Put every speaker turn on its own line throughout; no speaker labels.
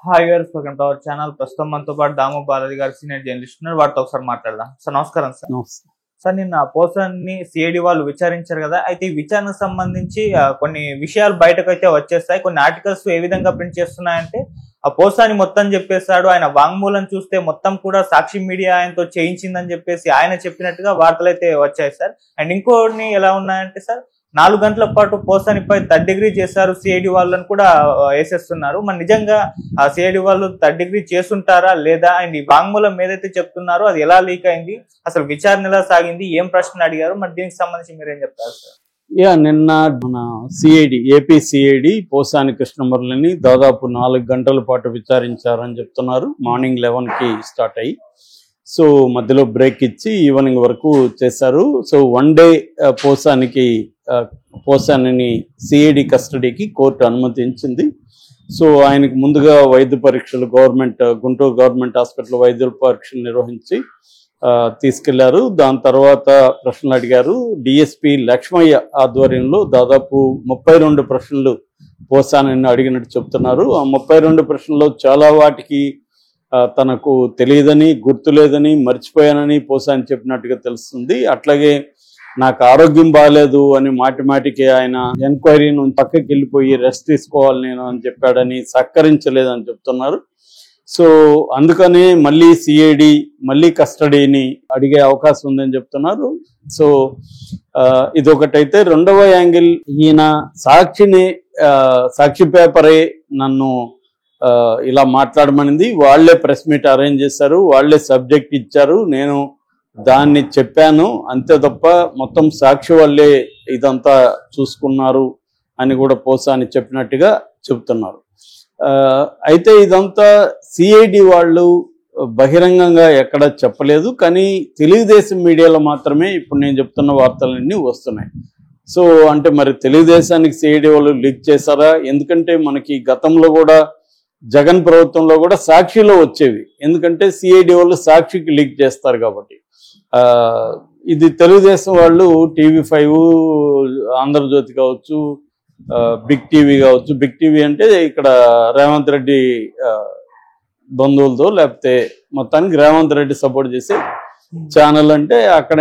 Hi గారు, welcome to our channel. ప్రస్తుతం మనతో పాటు దాము బాలాజీ గారు సీనియర్ జర్నలిస్ట్ ఉన్నారు. వాటితో ఒకసారి మాట్లాడదాం. సార్ నమస్కారం. సార్ నిన్న పోసాన్ని సిఐడి వాళ్ళు విచారించారు కదా, అయితే ఈ విచారణకు సంబంధించి కొన్ని విషయాలు బయటకు అయితే వచ్చేస్తాయి. కొన్ని ఆర్టికల్స్ ఏ విధంగా ప్రింట్ చేస్తున్నాయంటే ఆ పోసాని మొత్తం చెప్పేశాడు, ఆయన వాంగ్మూలం చూస్తే మొత్తం కూడా సాక్షి మీడియా ఆయనతో చేయించిందని చెప్పేసి ఆయన చెప్పినట్టుగా వార్తలు అయితే వచ్చాయి సార్. అండ్ ఇంకోటి ఎలా ఉన్నాయంటే సార్, 4 గంటల పాటు పోసానిపై 3rd డిగ్రీ చేశారు సిఐడి వాళ్ళని కూడా వేసేస్తున్నారు. మరి నిజంగా ఆ సిఐడి వాళ్ళు 3rd డిగ్రీ చేస్తుంటారా లేదా, అండ్ ఈ వాంగ్మూలం ఏదైతే చెప్తున్నారో అది ఎలా లీక్ అయింది, అసలు విచారణ ఎలా సాగింది, ఏం ప్రశ్నలు అడిగారు, మరి దీనికి సంబంధించి మీరేం చెప్తారు సార్?
నిన్న మన ఏపీ సిఐడి పోసాని కృష్ణమురళిని దాదాపు 4 గంటల పాటు విచారించారని చెప్తున్నారు. మార్నింగ్ 11కి స్టార్ట్ అయ్యి సో మధ్యలో బ్రేక్ ఇచ్చి ఈవినింగ్ వరకు చేశారు. సో 1 డే పోసానిని సిఐడి కస్టడీకి కోర్టు అనుమతించింది. సో ఆయనకు ముందుగా వైద్య పరీక్షలు గుంటూరు గవర్నమెంట్ హాస్పిటల్ వైద్య పరీక్షలు నిర్వహించి తీసుకెళ్లారు. దాని తర్వాత ప్రశ్నలు అడిగారు. డిఎస్పి లక్ష్మయ్య ఆధ్వర్యంలో దాదాపు 32 ప్రశ్నలు పోసానిని అడిగినట్టు చెప్తున్నారు. ఆ 32 ప్రశ్నల్లో చాలా వాటికి తనకు తెలియదని, గుర్తులేదని, మర్చిపోయానని పోసాని చెప్పినట్టుగా తెలుస్తుంది. అట్లాగే నాకు ఆరోగ్యం బాగాలేదు అని మాటిమాటికి ఆయన ఎంక్వైరీ నుంచి పక్కకి వెళ్ళిపోయి రెస్ట్ తీసుకోవాలి నేను అని చెప్పాడని, సహకరించలేదని చెప్తున్నారు. సో అందుకనే మళ్ళీ సిఐడి మళ్ళీ కస్టడీని అడిగే అవకాశం ఉందని చెప్తున్నారు. సో ఇదొకటైతే, రెండవ యాంగిల్, ఈయన సాక్షి పేపరే నన్ను ఇలా మాట్లాడమనింది, వాళ్లే ప్రెస్ మీట్ అరేంజ్ చేశారు, వాళ్లే సబ్జెక్ట్ ఇచ్చారు, నేను దాన్ని చెప్పాను అంతే తప్ప మొత్తం సాక్షి వాళ్ళే ఇదంతా చూసుకున్నారు అని కూడా పోసాని చెప్పినట్టుగా చెప్తున్నారు. అయితే ఇదంతా సిఐడి వాళ్ళు బహిరంగంగా ఎక్కడ చెప్పలేదు, కానీ తెలుగుదేశం మీడియాలో మాత్రమే ఇప్పుడు నేను చెప్తున్న వార్తలన్నీ వస్తున్నాయి. సో అంటే మరి తెలుగుదేశానికి సిఐడి వాళ్ళు లీక్ చేశారా? ఎందుకంటే మనకి గతంలో కూడా జగన్ ప్రభుత్వంలో కూడా సాక్షిలో వచ్చేవి, ఎందుకంటే సిఐడి వాళ్ళు సాక్షికి లీక్ చేస్తారు కాబట్టి. ఇది తెలుగుదేశం వాళ్ళు TV5, ఆంధ్రజ్యోతి కావచ్చు, బిగ్ టీవీ కావచ్చు. బిగ్ టీవీ అంటే ఇక్కడ రేవంత్ రెడ్డి బంధువులతో, లేకపోతే మొత్తానికి రేవంత్ రెడ్డి సపోర్ట్ చేసే ఛానల్, అంటే అక్కడ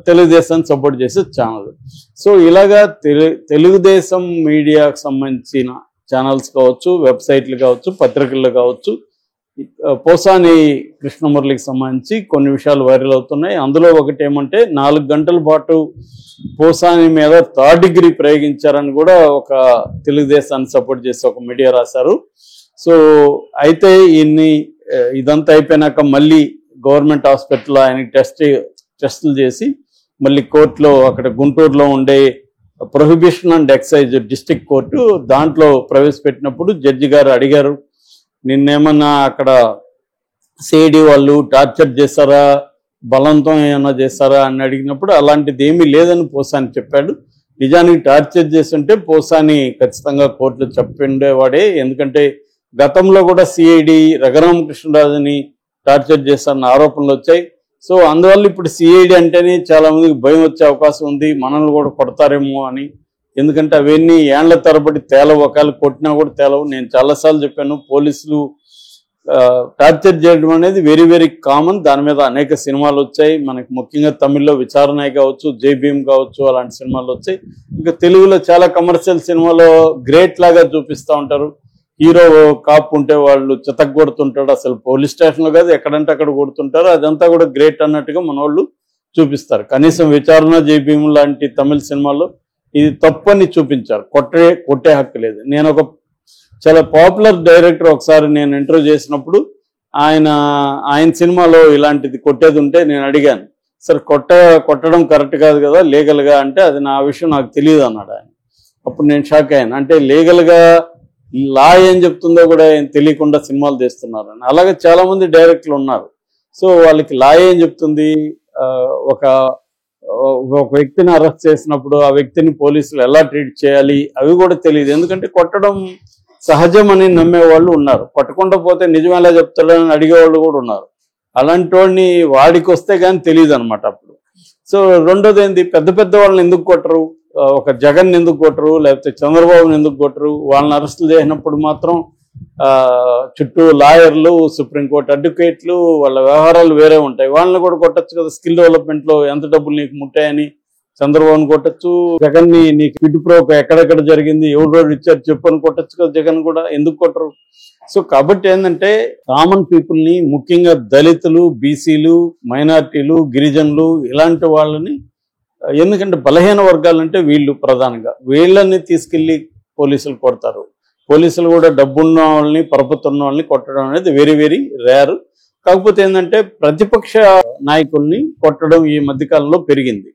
తెలుగుదేశాన్ని సపోర్ట్ చేసే ఛానల్. సో ఇలాగా తెలుగుదేశం మీడియాకు సంబంధించిన ఛానల్స్ కావచ్చు, వెబ్సైట్లు కావచ్చు, పత్రికలు కావచ్చు, పోసాని కృష్ణమురళికి సంబంధించి కొన్ని విషయాలు వైరల్ అవుతున్నాయి. అందులో ఒకటి ఏమంటే, 4 గంటల పాటు పోసాని మీద 3rd డిగ్రీ ప్రయోగించారని కూడా ఒక తెలుగుదేశాన్ని సపోర్ట్ చేసి ఒక మీడియా రాశారు. సో అయితే ఇదంతా అయిపోయినాక మళ్ళీ గవర్నమెంట్ హాస్పిటల్లో ఆయనకి టెస్టులు చేసి మళ్ళీ కోర్టులో, అక్కడ గుంటూరులో ఉండే prohibition and excise district court, దాంట్లో ప్రవేశపెట్టినప్పుడు జడ్జి గారు అడిగారు, నిన్నేమన్నా అక్కడ సిఐడి వాళ్ళు టార్చర్ చేశారా, బలంతం ఏమన్నా చేశారా అని అడిగినప్పుడు అలాంటిది ఏమీ లేదని పోసాని చెప్పాడు. నిజానికి టార్చర్ చేస్తుంటే పోసాని ఖచ్చితంగా కోర్టులో చెప్పిండేవాడే, ఎందుకంటే గతంలో కూడా సిఐడి రఘురామకృష్ణరాజుని టార్చర్ చేశారన్న ఆరోపణలు వచ్చాయి. సో అందువల్ల ఇప్పుడు సిఐడి అంటేనే చాలా మందికి భయం వచ్చే అవకాశం ఉంది, మనల్ని కూడా కొడతారేమో అని. ఎందుకంటే అవన్నీ ఏండ్ల తరబడి తేలవు, ఒకవేళ కొట్టినా కూడా తేలవు. నేను చాలాసార్లు చెప్పాను, పోలీసులు టార్చర్ చేయడం అనేది వెరీ వెరీ కామన్. దాని మీద అనేక సినిమాలు వచ్చాయి మనకి, ముఖ్యంగా తమిళ్లో విచారణాయి కావచ్చు, జై భీమ్ కావచ్చు, అలాంటి సినిమాలు వచ్చాయి. ఇంకా తెలుగులో చాలా కమర్షియల్ సినిమాలో గ్రేట్ లాగా చూపిస్తూ ఉంటారు. హీరో కాపు ఉంటే వాళ్ళు చితక్ కొడుతుంటాడు, అసలు పోలీస్ స్టేషన్లో కాదు ఎక్కడంటే అక్కడ కొడుతుంటారు, అదంతా కూడా గ్రేట్ అన్నట్టుగా మన వాళ్ళు చూపిస్తారు. కనీసం విచారణ, జై భీమ్ లాంటి తమిళ సినిమాల్లో ఇది తప్పని చూపించారు, కొట్టే హక్కు లేదు. నేను ఒక చాలా పాపులర్ డైరెక్టర్ ఒకసారి నేను ఇంటర్వ్యూ చేసినప్పుడు ఆయన సినిమాలో ఇలాంటిది కొట్టేది ఉంటే నేను అడిగాను, సార్ కొట్టడం కరెక్ట్ కాదు కదా లీగల్గా అంటే, అది నా విషయం నాకు తెలియదు అన్నాడు ఆయన. అప్పుడు నేను షాక్ అయ్యాను, అంటే లీగల్గా లా ఏం చెప్తుందో కూడా ఏం తెలియకుండా సినిమాలు తీస్తున్నారు అని. అలాగే చాలా మంది డైరెక్టర్లు ఉన్నారు. సో వాళ్ళకి లా ఏం చెప్తుంది, ఒక వ్యక్తిని అరెస్ట్ చేసినప్పుడు ఆ వ్యక్తిని పోలీసులు ఎలా ట్రీట్ చేయాలి అవి కూడా తెలియదు. ఎందుకంటే కొట్టడం సహజం అని నమ్మేవాళ్ళు ఉన్నారు, కొట్టకుండా పోతే నిజం ఎలా చెప్తాడని అడిగేవాళ్ళు కూడా ఉన్నారు. అలాంటి వాడిని వాడికి వస్తే కానీ తెలియదు అనమాట అప్పుడు. సో రెండోది ఏంది, పెద్ద వాళ్ళని ఎందుకు కొట్టరు, ఒక జగన్ ఎందుకు కొట్టరు, లేకపోతే చంద్రబాబుని ఎందుకు కొట్టరు? వాళ్ళని అరెస్టులు చేసినప్పుడు మాత్రం చుట్టూ లాయర్లు, సుప్రీంకోర్టు అడ్వకేట్లు, వాళ్ళ వ్యవహారాలు వేరే ఉంటాయి. వాళ్ళని కూడా కొట్టచ్చు కదా. స్కిల్ డెవలప్మెంట్లో ఎంత డబ్బులు నీకు ముట్టాయని చంద్రబాబుని కొట్టచ్చు. జగన్ ని నీకు క్విడ్ ప్రో ఎక్కడెక్కడ జరిగింది, ఎవరు ఇచ్చారు చెప్పు అని కొట్టచ్చు కదా. జగన్ కూడా ఎందుకు కొట్టరు? సో కాబట్టి ఏంటంటే కామన్ పీపుల్ ని, ముఖ్యంగా దళితులు, బీసీలు, మైనారిటీలు, గిరిజనులు ఇలాంటి వాళ్ళని, ఎందుకంటే బలహీన వర్గాలంటే వీళ్ళు ప్రధానంగా, వీళ్ళని తీసుకెళ్లి పోలీసులు కొడతారు. పోలీసులు కూడా డబ్బున్న వాళ్ళని, పరపతున్న వాళ్ళని కొట్టడం అనేది వెరీ వెరీ రేర్. కాకపోతే ఏంటంటే ప్రతిపక్ష నాయకుల్ని కొట్టడం ఈ మధ్యకాలంలో పెరిగింది.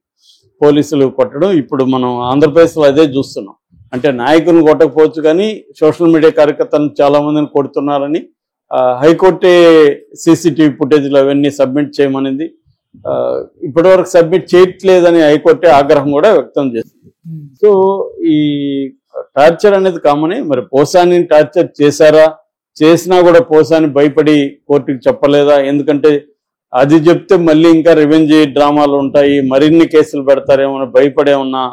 పోలీసులు కొట్టడం ఇప్పుడు మనం ఆంధ్రప్రదేశ్లో అదే చూస్తున్నాం. అంటే నాయకులను కొట్టకపోవచ్చు కానీ సోషల్ మీడియా కార్యకర్తలను చాలా మందిని కొడుతున్నారని హైకోర్టే సీసీటీవీ ఫుటేజ్లు అవన్నీ సబ్మిట్ చేయమనింది. ఇప్పటివరకు సబ్మిట్ చేయట్లేదని హైకోర్టే ఆగ్రహం కూడా వ్యక్తం చేసింది. సో ఈ టార్చర్ అనేది కామనే. మరి పోసాని టార్చర్ చేశారా? చేసినా కూడా పోసాని భయపడి కోర్టుకి చెప్పలేదా? ఎందుకంటే అది చెప్తే మళ్ళీ ఇంకా రివెంజ్ డ్రామాలు ఉంటాయి, మరిన్ని కేసులు పెడతారేమో భయపడేమన్నా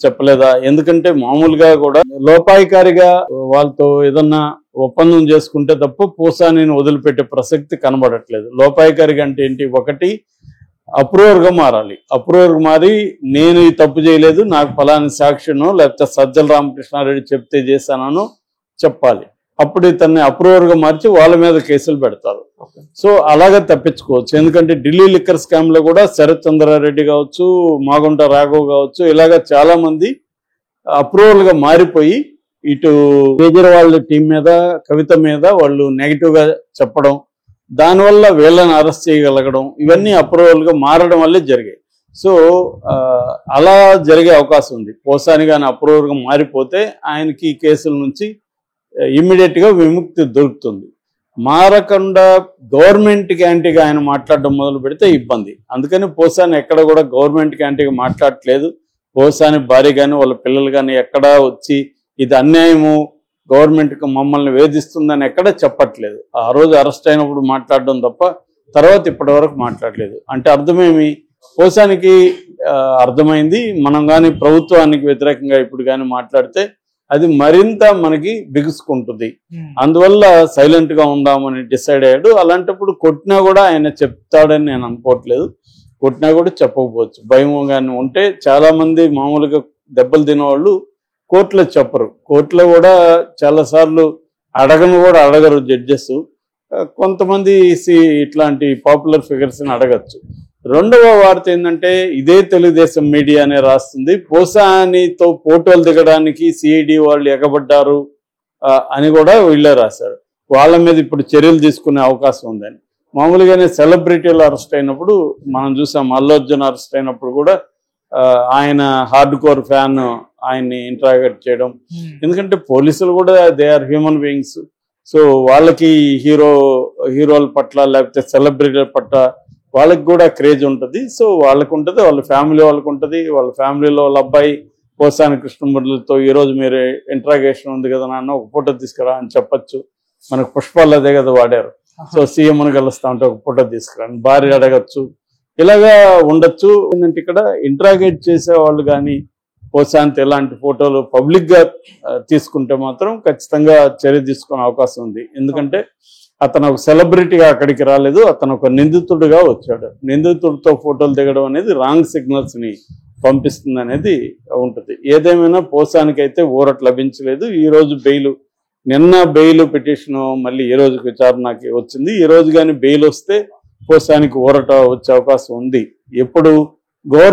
చెప్పలేదా? ఎందుకంటే మామూలుగా కూడా లోపాయికారిగా వాళ్ళతో ఏదన్నా ఒప్పందం చేసుకుంటే తప్ప పోసాని వదిలిపెట్టే ప్రసక్తి కనబడట్లేదు. లోపాయికారిగా అంటే ఏంటి? ఒకటి అప్రూవర్గా మారాలి. అప్రూవర్గా మారి నేను ఈ తప్పు చేయలేదు, నాకు ఫలాని సాక్షినో లేకపోతే సజ్జల రామకృష్ణారెడ్డి చెప్తే చేశానో చెప్పాలి. అప్పుడు ఇతన్ని అప్రూవర్గా మార్చి వాళ్ళ మీద కేసులు పెడతారు. సో అలాగే తప్పించుకోవచ్చు. ఎందుకంటే ఢిల్లీ లిక్కర్ స్కామ్ లో కూడా శరత్ చంద్రారెడ్డి కావచ్చు, మాగుంట రాఘవ్ కావచ్చు, ఇలాగా చాలా మంది అప్రూవల్ గా మారిపోయి ఇటు కేజ్రీవాల్ టీం మీద, కవిత మీద వాళ్ళు నెగిటివ్ గా చెప్పడం, దానివల్ల వీళ్ళని అరెస్ట్ చేయగలగడం, ఇవన్నీ అప్రూవల్ గా మారడం వల్లే జరిగాయి. సో అలా జరిగే అవకాశం ఉంది. పోసాని కానీ అప్రూవల్ గా మారిపోతే ఆయనకి ఈ కేసుల నుంచి ఇమ్మీడియట్ గా విముక్తి దొరుకుతుంది. మారకుండా గవర్నమెంట్కి యాంటీగా ఆయన మాట్లాడడం మొదలు పెడితే ఇబ్బంది. అందుకని పోసాని ఎక్కడ కూడా గవర్నమెంట్కి యాంటీగా మాట్లాడట్లేదు. పోసాని భార్య కానీ వాళ్ళ పిల్లలు కానీ ఎక్కడా వచ్చి ఇది అన్యాయము, గవర్నమెంట్కి మమ్మల్ని వేధిస్తుందని ఎక్కడ చెప్పట్లేదు. ఆ రోజు అరెస్ట్ అయినప్పుడు మాట్లాడడం తప్ప తర్వాత ఇప్పటి వరకు మాట్లాడలేదు. అంటే అర్థమేమి? పోసానికి అర్థమైంది, మనం కానీ ప్రభుత్వానికి వ్యతిరేకంగా ఇప్పుడు కానీ మాట్లాడితే అది మరింత మనకి బిగుసుకుంటుంది. అందువల్ల సైలెంట్ గా ఉందామని డిసైడ్ అయ్యాడు. అలాంటప్పుడు కొట్టినా కూడా ఆయన చెప్తాడని నేను అనుకోవట్లేదు. కొట్టినా కూడా చెప్పకపోవచ్చు. భయంగానే ఉంటే చాలా మంది మామూలుగా దెబ్బలు తినేవాళ్ళు కోర్టులో చెప్పరు. కోర్టులో కూడా చాలాసార్లు అడగరు జడ్జెస్. కొంతమంది ఇట్లాంటి పాపులర్ ఫిగర్స్ని అడగచ్చు. రెండవ వార్త ఏంటంటే ఇదే తెలుగుదేశం మీడియానే రాస్తుంది, పోసానితో ఫోటోలు దిగడానికి సిఐడి వాళ్ళు ఎగబడ్డారు అని కూడా వీళ్ళే రాశారు. వాళ్ళ మీద ఇప్పుడు చర్యలు తీసుకునే అవకాశం ఉందని. మామూలుగానే సెలబ్రిటీలు అరెస్ట్ అయినప్పుడు మనం చూసాం, అల్లు అర్జున్ అరెస్ట్ అయినప్పుడు కూడా ఆయన హార్డ్ కోర్ ఫ్యాన్ ఆయన్ని ఇంటరాగేట్ చేయడం. ఎందుకంటే పోలీసులు కూడా they are human beings. So వాళ్ళకి హీరోల పట్ల లేకపోతే సెలబ్రిటీల పట్ల వాళ్ళకి కూడా క్రేజ్ ఉంటుంది. సో వాళ్ళకు ఉంటుంది, వాళ్ళ ఫ్యామిలీ వాళ్ళకు ఉంటుంది. వాళ్ళ ఫ్యామిలీలో వాళ్ళ అబ్బాయి పోసాని కృష్ణమురళితో ఈరోజు మీరు ఇంట్రాగేషన్ ఉంది కదా నాన్న, ఒక ఫోటో తీసుకురా అని చెప్పచ్చు. మనకు పుష్పాలు అదే కదా వాడారు. సో సీఎంను కలుస్తా ఉంటే ఒక ఫోటో తీసుకురా, భార్య అడగచ్చు, ఇలాగా ఉండొచ్చు. ఏంటంటే ఇక్కడ ఇంట్రాగేట్ చేసే వాళ్ళు కానీ పోసాంత్ ఎలాంటి ఫోటోలు పబ్లిక్ గా తీసుకుంటే మాత్రం ఖచ్చితంగా చర్య తీసుకునే అవకాశం ఉంది. ఎందుకంటే అతను ఒక సెలబ్రిటీగా అక్కడికి రాలేదు, అతను ఒక నిందితుడిగా వచ్చాడు. నిందితుడితో ఫోటోలు దిగడం అనేది రాంగ్ సిగ్నల్స్ ని పంపిస్తుంది అనేది ఉంటుంది. ఏదేమైనా పోసానికైతే ఊరట లభించలేదు. ఈ రోజు నిన్న బెయిల్ పిటిషన్ మళ్ళీ ఈ రోజుకి విచారణకి వచ్చింది. ఈ రోజు కానీ బెయిల్ వస్తే పోసానికి ఊరట వచ్చే అవకాశం ఉంది. ఎప్పుడు గవర్నమెంట్